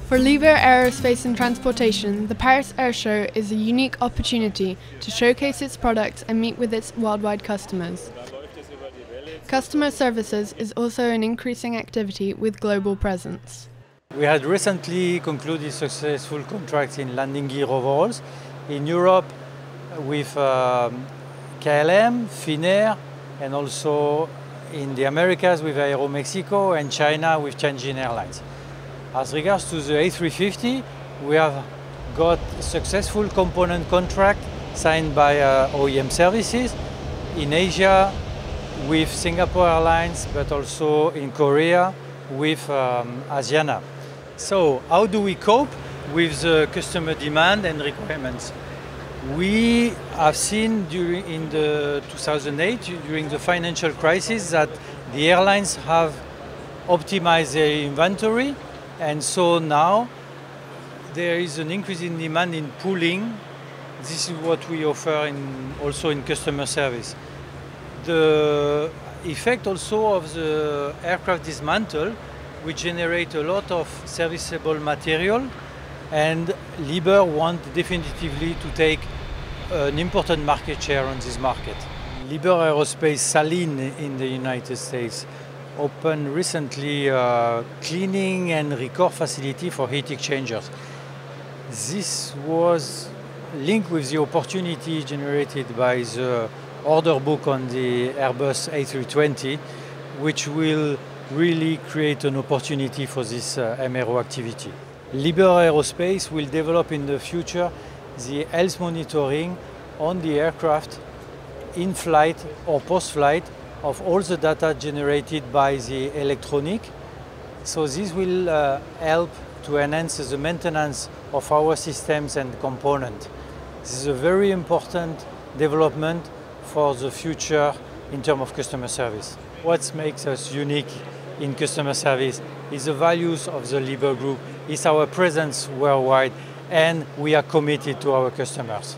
For Liebherr Aerospace and Transportation, the Paris Air Show is a unique opportunity to showcase its products and meet with its worldwide customers. Customer services is also an increasing activity with global presence. We had recently concluded successful contracts in landing gear overhauls in Europe with KLM, Finnair, and also in the Americas with Aeromexico and China with Tianjin Airlines. As regards to the A350, we have got a successful component contract signed by OEM services in Asia with Singapore Airlines, but also in Korea with Asiana. So how do we cope with the customer demand and requirements? We have seen in the 2008, during the financial crisis, that the airlines have optimized their inventory, and so now there is an increase in demand in pooling. This is what we offer also in customer service. The effect also of the aircraft dismantle, we generate a lot of serviceable material, and Liebherr want definitively to take an important market share on this market. Liebherr Aerospace Saline in the United States opened recently a cleaning and recore facility for heat exchangers. This was linked with the opportunity generated by the order book on the Airbus A320, which will really create an opportunity for this MRO activity. Liebherr Aerospace will develop in the future the health monitoring on the aircraft in flight or post-flight of all the data generated by the electronic. So this will help to enhance the maintenance of our systems and components. This is a very important development for the future in terms of customer service. What makes us unique in customer service is the values of the Liebherr Group, is our presence worldwide, and we are committed to our customers.